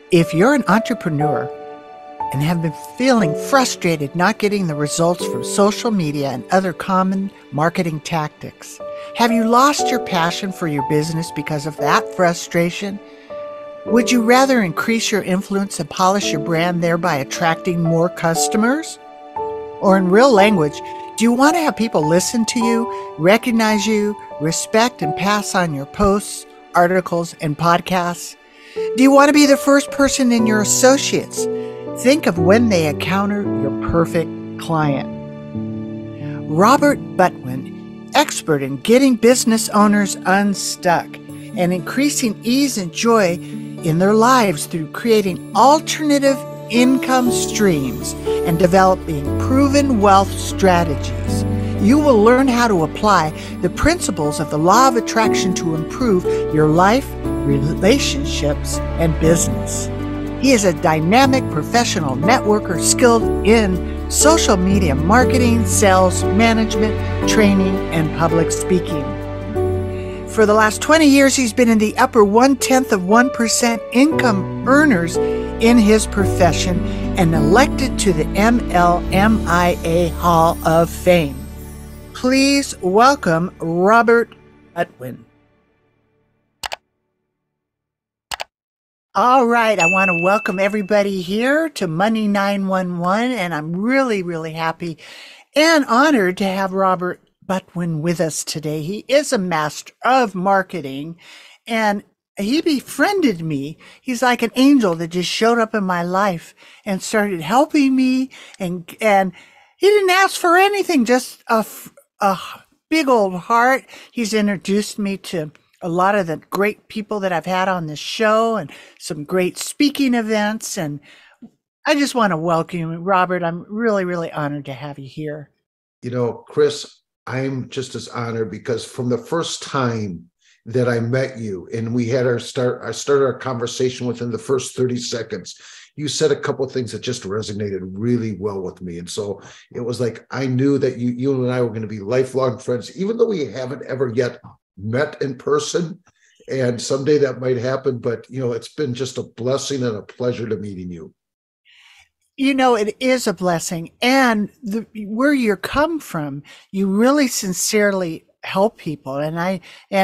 If you're an entrepreneur and have been feeling frustrated not getting the results from social media and other common marketing tactics, have you lost your passion for your business because of that frustration? Would you rather increase your influence and polish your brand, thereby attracting more customers? Or in real language, do you want to have people listen to you, recognize you, respect and pass on your posts, articles, and podcasts? Do you want to be the first person in your associates? Think of when they encounter your perfect client. Robert Butwin, expert in getting business owners unstuck and increasing ease and joy in their lives through creating alternative income streams and developing proven wealth strategies. You will learn how to apply the principles of the law of attraction to improve your life, relationships, and business. He is a dynamic professional networker skilled in social media marketing, sales, management, training, and public speaking. For the last 20 years, he's been in the upper 0.1% income earners in his profession and elected to the MLMIA Hall of Fame. Please welcome Robert Butwin. All right, I want to welcome everybody here to Money 911, and I'm really, really happy and honored to have Robert Butwin with us today. He is a master of marketing, and he befriended me. He's like an angel that just showed up in my life and started helping me, and he didn't ask for anything, just a big old heart. He's introduced me to a lot of the great people that I've had on this show and some great speaking events. And I just want to welcome you, Robert. I'm really, really honored to have you here. You know, Kris, I'm just as honored because from the first time that I met you and we had I started our conversation within the first 30 seconds, you said a couple of things that just resonated really well with me. And so it was like, I knew that you and I were going to be lifelong friends, even though we haven't ever yet met in person, and someday that might happen. But, you know, it's been just a blessing and a pleasure to meeting you. You know, it is a blessing. And where you come from, you really sincerely help people. And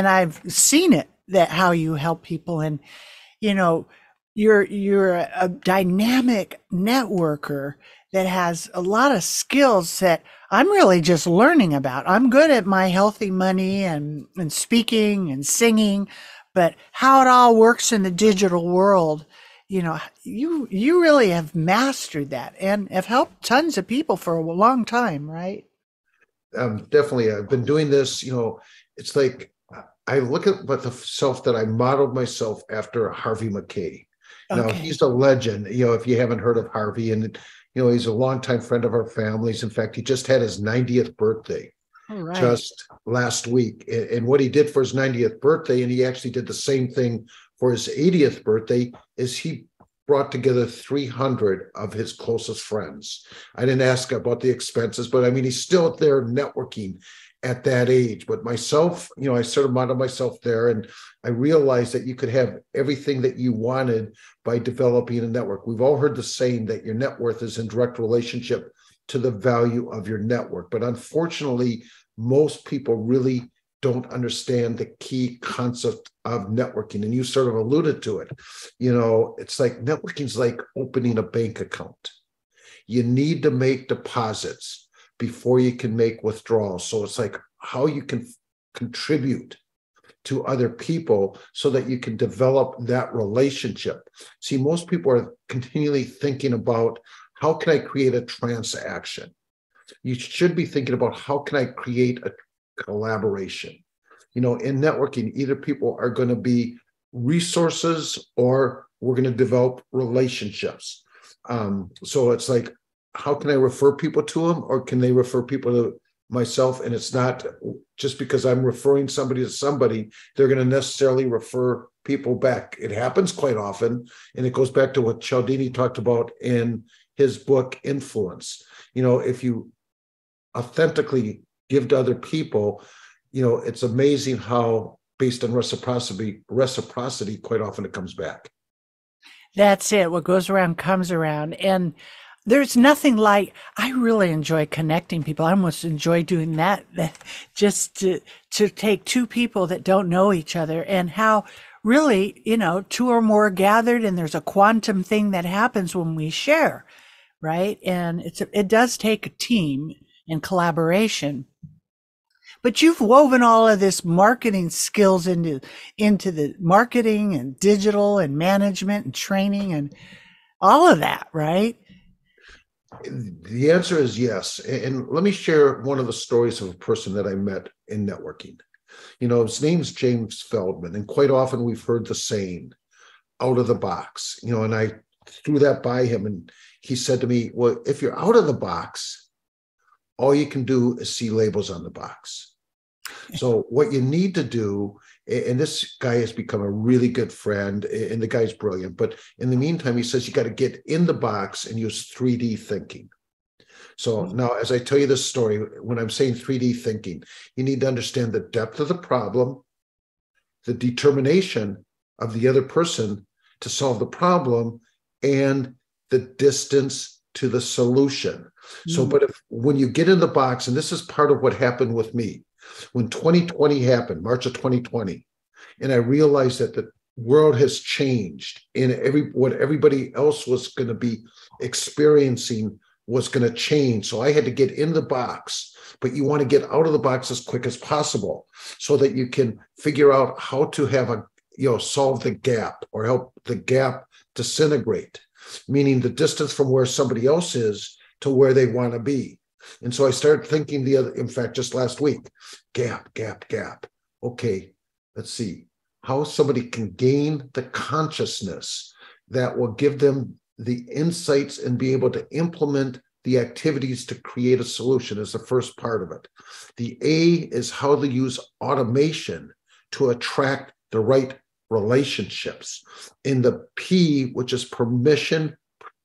I've seen it, that how you help people. And, you know, you're a dynamic networker that has a lot of skills that I'm really just learning about. I'm good at my healthy money and speaking and singing, but how it all works in the digital world, you know, you really have mastered that and have helped tons of people for a long time, right? Definitely. I've been doing this, you know, it's like I look at myself that I modeled myself after Harvey Mackay. Now, Okay. he's a legend, you know, if you haven't heard of Harvey, and, you know, he's a longtime friend of our families. In fact, he just had his 90th birthday All right. just last week. And what he did for his 90th birthday, and he actually did the same thing for his 80th birthday, is he brought together 300 of his closest friends. I didn't ask about the expenses, but I mean, he's still there networking at that age. But myself, you know, I sort of modeled myself there, and I realized that you could have everything that you wanted by developing a network. We've all heard the saying that your net worth is in direct relationship to the value of your network. But unfortunately, most people really don't understand the key concept of networking. And you sort of alluded to it. You know, it's like networking is like opening a bank account. You need to make deposits before you can make withdrawals. So it's like how you can contribute to other people so that you can develop that relationship. See, most people are continually thinking about, how can I create a transaction? You should be thinking about, how can I create a collaboration? You know, in networking, either people are going to be resources or we're going to develop relationships. So it's like, how can I refer people to them, or can they refer people to myself? And it's not just because I'm referring somebody to somebody, they're going to necessarily refer people back. It happens quite often. And it goes back to what Cialdini talked about in his book, Influence. You know, if you authentically give to other people, you know, it's amazing how, based on reciprocity, quite often it comes back. That's it. What goes around comes around. And there's nothing like, I really enjoy connecting people. I almost enjoy doing that, just to take two people that don't know each other, and how really, two or more gathered, and there's a quantum thing that happens when we share, right? And it does take a team and collaboration. But you've woven all of this marketing skills into the marketing and digital and management and training and all of that, right? The answer is yes. And let me share one of the stories of a person that I met in networking. His name's James Feldman, and quite often we've heard the saying, out of the box, and I threw that by him, and he said to me, well, if you're out of the box, all you can do is see labels on the box. So what you need to do, and this guy has become a really good friend, and the guy's brilliant, but in the meantime, he says you got to get in the box and use 3D thinking. So now, as I tell you this story, when I'm saying 3D thinking, you need to understand the depth of the problem, the determination of the other person to solve the problem, and the distance to the solution. So, but when you get in the box, and this is part of what happened with me, when 2020 happened, March of 2020, and I realized that the world has changed, and what everybody else was going to be experiencing was going to change. So I had to get in the box, but you want to get out of the box as quick as possible so that you can figure out how to have solve the gap or help the gap disintegrate, meaning the distance from where somebody else is to where they want to be. And so I started thinking in fact, just last week, gap. Okay, let's see how somebody can gain the consciousness that will give them the insights and be able to implement the activities to create a solution is the first part of it. The A is how to use automation to attract the right relationships. In the P, which is permission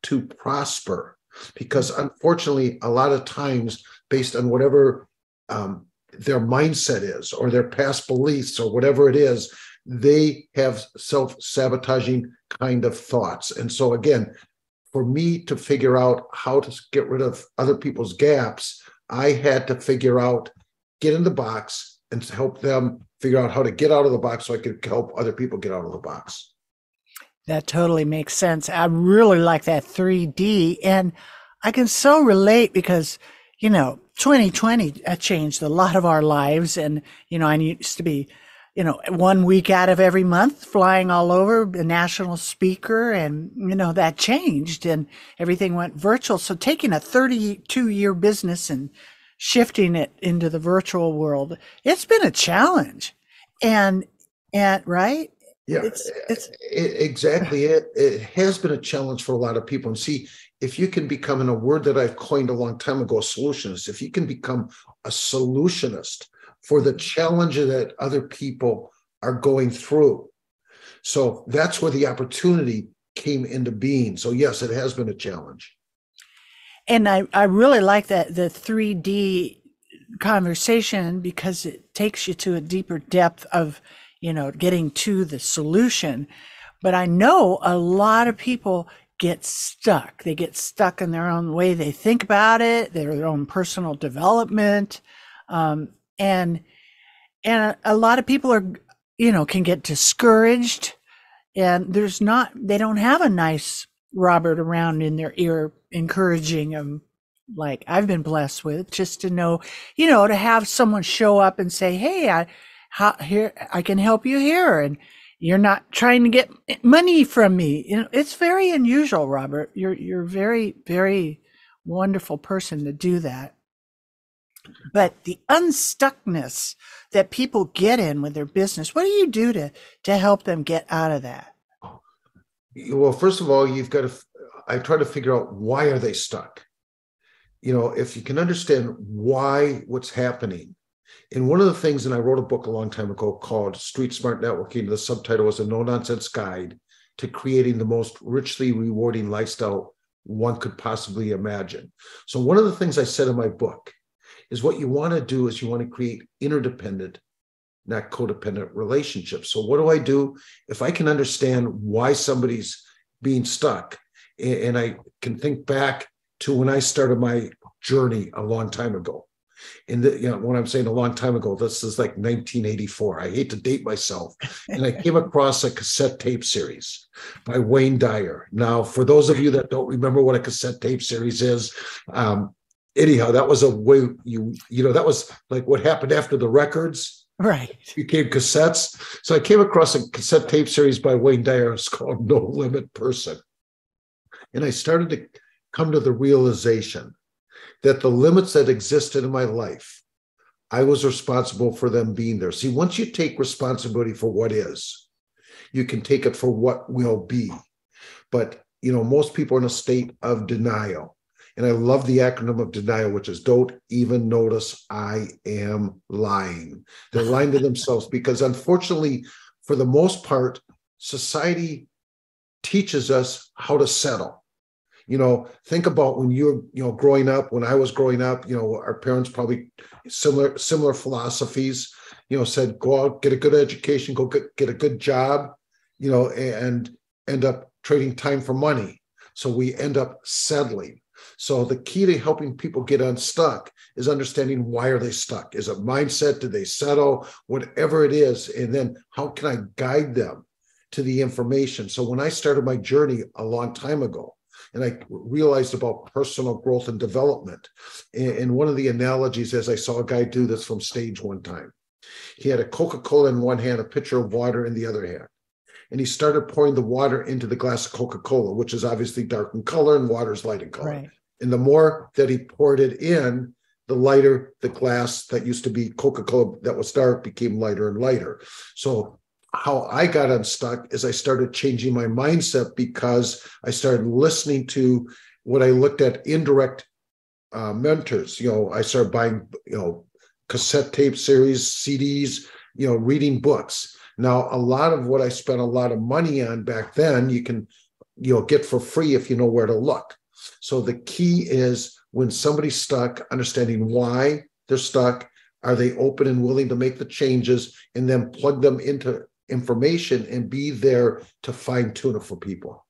to prosper, because unfortunately, a lot of times, based on whatever their mindset is or their past beliefs or whatever it is, they have self-sabotaging kind of thoughts. And so again, for me to figure out how to get rid of other people's gaps, I had to figure out, get in the box and help them figure out how to get out of the box so I could help other people get out of the box. That totally makes sense. I really like that 3D. And I can so relate because, 2020 changed a lot of our lives. And, I used to be, 1 week out of every month flying all over, a national speaker. And, that changed and everything went virtual. So taking a 32-year business and shifting it into the virtual world, it's been a challenge. And right? Yeah, exactly. It has been a challenge for a lot of people. And see, if you can become, in a word that I've coined a long time ago, a solutionist, if you can become a solutionist for the challenge that other people are going through. So that's where the opportunity came into being. So yes, it has been a challenge. And I really like that, the 3D conversation, because it takes you to a deeper depth of, getting to the solution. But I know a lot of people get stuck. They get stuck in their own way they think about it, their own personal development. And a lot of people are, can get discouraged, and they don't have a nice Robert around in their ear encouraging them, like I've been blessed with, just to know, to have someone show up and say, hey, I can help you here, and you're not trying to get money from me. It's very unusual, Robert. You're very, very wonderful person to do that. But the unstuckness that people get in with their business, what do you do to help them get out of that? Well, first of all, I try to figure out, why are they stuck? If you can understand what's happening. And one of the things, and I wrote a book a long time ago called Street Smart Networking. The subtitle was A No-Nonsense Guide to Creating the Most Richly Rewarding Lifestyle One Could Possibly Imagine. So one of the things I said in my book is, what you want to do is you want to create interdependent, not codependent relationships. So what do? If I can understand why somebody's being stuck. And I can think back to when I started my journey a long time ago. And when I'm saying a long time ago, this is like 1984. I hate to date myself. And I came across a cassette tape series by Wayne Dyer. Now, for those of you that don't remember what a cassette tape series is, anyhow, that was a way that was like what happened after the records. Right. Became cassettes. So I came across a cassette tape series by Wayne Dyer. It's called No Limit Person. And I started to come to the realization that the limits that existed in my life, I was responsible for them being there. See, once you take responsibility for what is, you can take it for what will be. But, most people are in a state of denial. And I love the acronym of denial, which is don't even notice I am lying. They're lying to themselves because, unfortunately, for the most part, society teaches us how to settle. Think about when you're, growing up, when I was growing up, our parents probably similar philosophies, said, go out, get a good education, go get a good job, and end up trading time for money. So we end up settling. So the key to helping people get unstuck is understanding why are they stuck? Is it mindset? Did they settle? Whatever it is. And then how can I guide them to the information? So when I started my journey a long time ago, and I realized about personal growth and development, and one of the analogies is I saw a guy do this from stage one time. He had a Coca-Cola in one hand, a pitcher of water in the other hand. And he started pouring the water into the glass of Coca-Cola, which is obviously dark in color and water is light in color. Right. And the more that he poured it in, the lighter the glass that used to be Coca-Cola that was dark became lighter and lighter. So how I got unstuck is I started changing my mindset because I started listening to what I looked at indirect mentors. I started buying, cassette tape series, CDs, reading books. Now, a lot of what I spent a lot of money on back then, you can, get for free if you know where to look. So the key is when somebody's stuck, understanding why they're stuck, are they open and willing to make the changes, and then plug them into information and be there to fine tune it for people.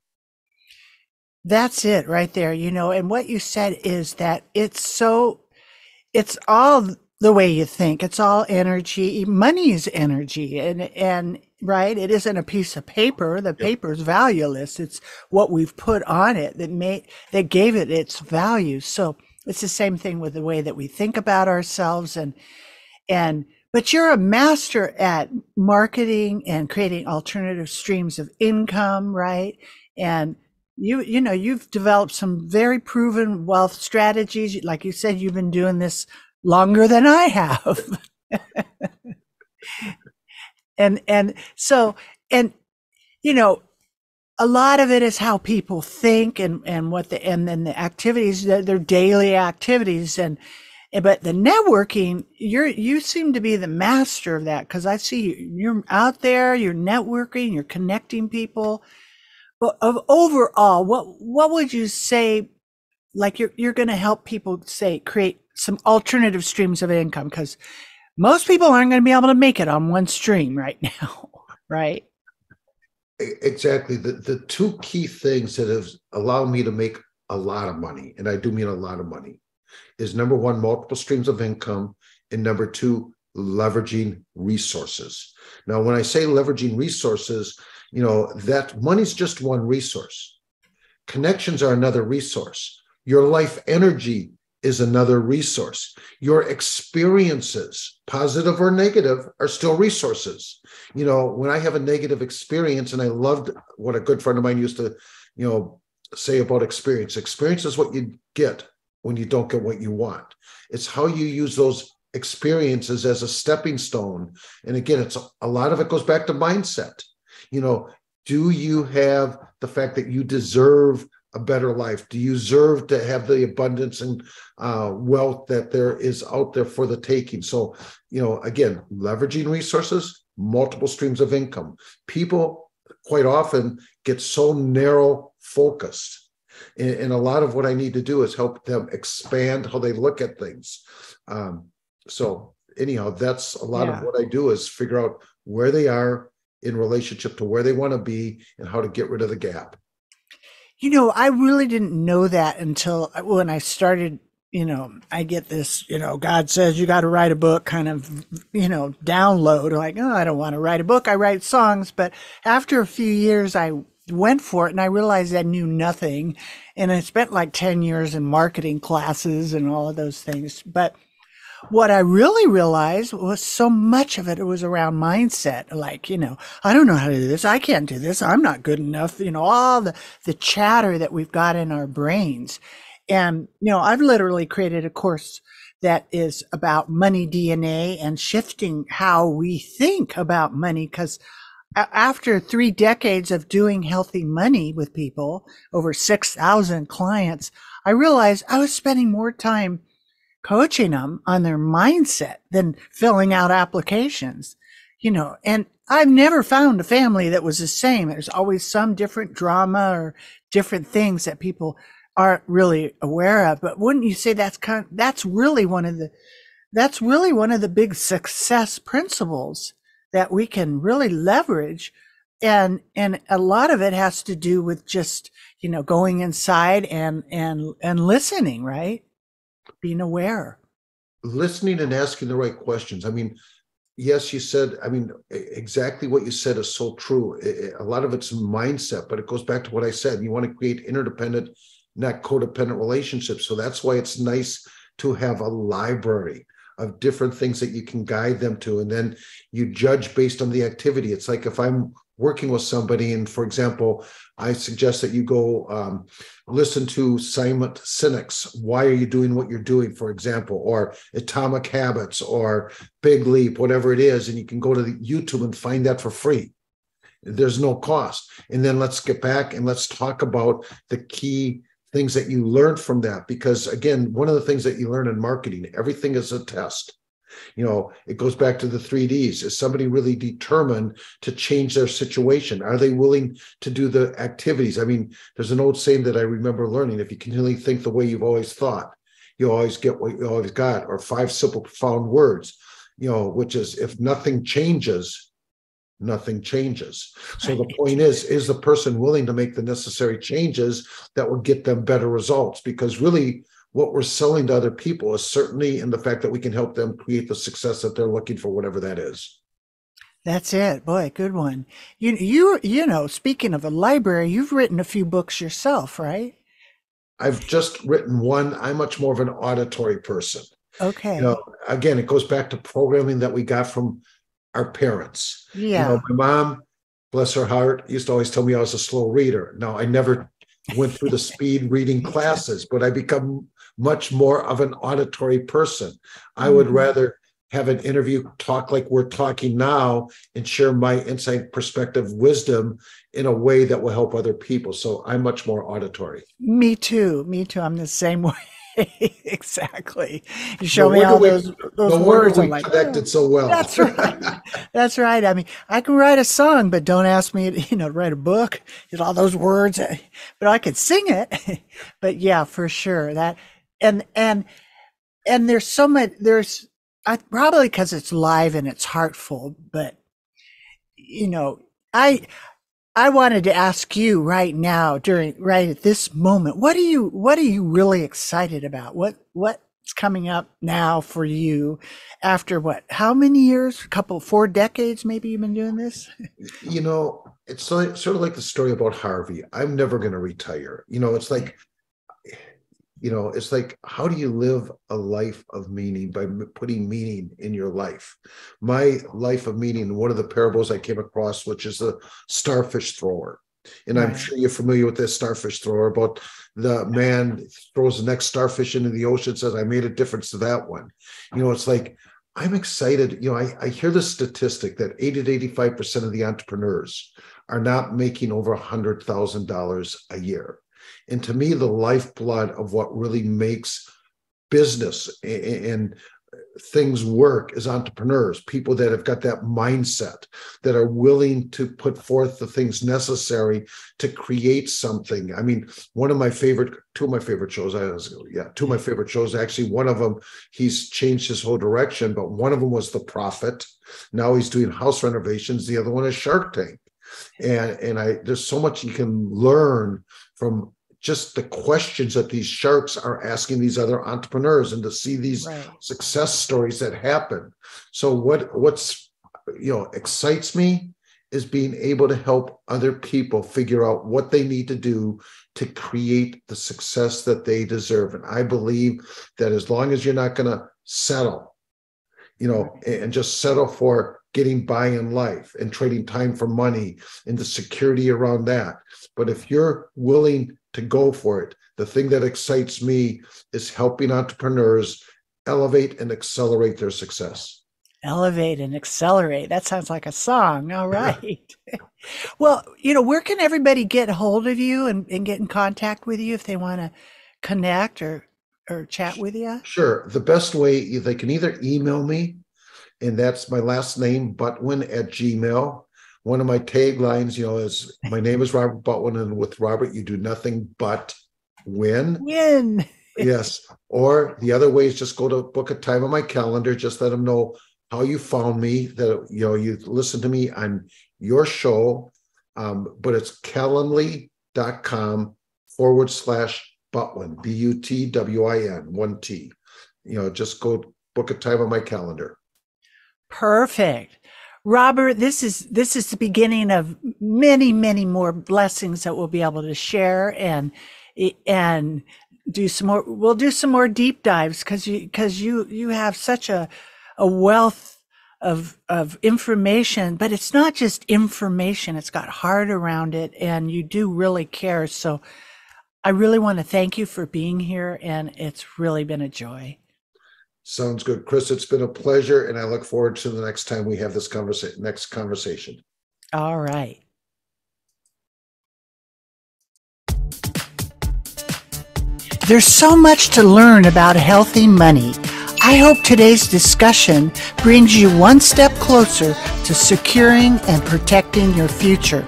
That's it right there, and what you said is that it's all the way you think. It's all energy. Money is energy, and right, it isn't a piece of paper. The paper is valueless. It's what we've put on it that gave it its value. So it's the same thing with the way that we think about ourselves, but you're a master at marketing and creating alternative streams of income, right? And you've developed some very proven wealth strategies. Like you said, you've been doing this longer than I have. and so a lot of it is how people think and then the activities, their daily activities, but the networking, you seem to be the master of that, because I see you're out there, you're networking, you're connecting people. But overall, what would you say? Like you're going to help people create some alternative streams of income, because most people aren't going to be able to make it on one stream right now, right? Exactly. The two key things that have allowed me to make a lot of money, and I do mean a lot of money, is number one, multiple streams of income, and number two, leveraging resources. Now, when I say leveraging resources, that money's just one resource. Connections are another resource. Your life energy is another resource. Your experiences, positive or negative, are still resources. When I have a negative experience, and I loved what a good friend of mine used to, say about experience. Experience is what you get when you don't get what you want. It's how you use those experiences as a stepping stone. And again, it's a lot of it goes back to mindset. Do you have the fact that you deserve a better life? Do you deserve to have the abundance and wealth that there is out there for the taking? So, again, leveraging resources, multiple streams of income. People quite often get so narrow focused. And a lot of what I need to do is help them expand how they look at things. So anyhow, that's a lot of what I do, is figure out where they are in relationship to where they want to be and how to get rid of the gap. I really didn't know that until when I started. I get this, God says you got to write a book kind of, download like, oh, I don't want to write a book. I write songs. But after a few years, I went for it and I realized I knew nothing. And I spent like 10 years in marketing classes and all of those things. But what I really realized was so much of it was around mindset. Like, I don't know how to do this. I can't do this. I'm not good enough. All the chatter that we've got in our brains. And, I've literally created a course that is about money DNA and shifting how we think about money. Because after 3 decades of doing healthy money with people, over 6,000 clients, I realized I was spending more time coaching them on their mindset than filling out applications, and I've never found a family that was the same. There's always some different drama or different things that people aren't really aware of. But wouldn't you say that's really one of the big success principles that we can really leverage? And a lot of it has to do with just, going inside and listening, right? Being aware. Listening and asking the right questions. I mean, yes, you said, exactly what you said is so true. A lot of it's mindset, but it goes back to what I said. You want to create interdependent, not codependent relationships. So that's why it's nice to have a library of different things that you can guide them to. And then you judge based on the activity. It's like if I'm working with somebody, and for example, I suggest that you go listen to Simon Sinek's Why Are You Doing What You're Doing, for example, or Atomic Habits or Big Leap, whatever it is. And you can go to the YouTube and find that for free. There's no cost. And then let's get back and let's talk about the key things that you learned from that. Because again, one of the things that you learn in marketing, everything is a test. It goes back to the 3Ds. Is somebody really determined to change their situation? Are they willing to do the activities? There's an old saying that I remember learning: if you continually think the way you've always thought, you always get what you always got. Or 5 simple, profound words, which is, if nothing changes, nothing changes. So the point is the person willing to make the necessary changes that will get them better results? Because really, what we're selling to other people is certainly in the fact that we can help them create the success that they're looking for, whatever that is. That's it. Boy, good one. Speaking of a library, you've written a few books yourself, right? I've just written one. I'm much more of an auditory person. Okay. Again, it goes back to programming that we got from our parents. Yeah. My mom, bless her heart, used to always tell me I was a slow reader. Now, I never went through the speed reading classes, but I become much more of an auditory person. I would rather have an interview talk like we're talking now and share my insight, perspective, wisdom in a way that will help other people. So I'm much more auditory. Me too. I'm the same way. Exactly. You show me all those words. We connected so well. That's right. That's right. I can write a song, but don't ask me to write a book. All those words, but I could sing it. But yeah, for sure. That and there's so much. Probably because it's live and it's heartful. But I wanted to ask you right now, right at this moment, what are you really excited about? What's coming up now for you after how many years? 4 decades maybe you've been doing this? It's sort of like the story about Harvey. I'm never going to retire. It's like, how do you live a life of meaning? By putting meaning in your life. My life of meaning, one of the parables I came across, which is the starfish thrower. And I'm sure you're familiar with this starfish thrower, about the man throws the next starfish into the ocean, says, I made a difference to that one. It's like, I'm excited. I hear the statistic that 80 to 85% of the entrepreneurs are not making over $100,000 a year. And to me, the lifeblood of what really makes business and things work is entrepreneurs, people that have got that mindset, that are willing to put forth the things necessary to create something. Two of my favorite shows, actually, one of them, he's changed his whole direction, but one of them was The Prophet. Now he's doing house renovations. The other one is Shark Tank. And there's so much you can learn from just the questions that these sharks are asking these other entrepreneurs, and to see these success stories that happen. So what's excites me is being able to help other people figure out what they need to do to create the success that they deserve. And I believe that as long as you're not going to settle, and just settle for getting by in life and trading time for money and the security around that. But if you're willing to go for it, the thing that excites me is helping entrepreneurs elevate and accelerate their success. Elevate and accelerate. That sounds like a song. All right. Well, where can everybody get a hold of you and get in contact with you if they want to connect or chat with you? Sure. The best way, they can either email me, and that's my last name, Butwin@gmail. One of my taglines, is my name is Robert Butwin, and with Robert, you do nothing but win. Win. Yes. Or the other way is just go to book a time on my calendar. Just let them know how you found me, that, you listen to me on your show. But it's calendly.com/Butwin, Butwin, 1T. Just go book a time on my calendar. Perfect. Robert, this is the beginning of many, many more blessings that we'll be able to share and do some more. We'll do some more deep dives because you have such a wealth of information, but it's not just information. It's got heart around it, and you do really care. So I really want to thank you for being here, and it's really been a joy. Sounds good, Kris. It's been a pleasure, and I look forward to the next time we have this next conversation. All right. There's so much to learn about healthy money. I hope today's discussion brings you one step closer to securing and protecting your future.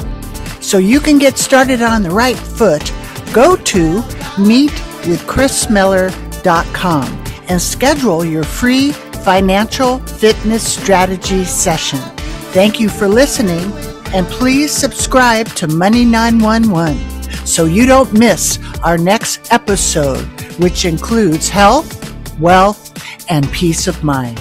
So you can get started on the right foot, go to meetwithkrismiller.com and schedule your free financial fitness strategy session. Thank you for listening, and please subscribe to Money 911 so you don't miss our next episode, which includes health, wealth, and peace of mind.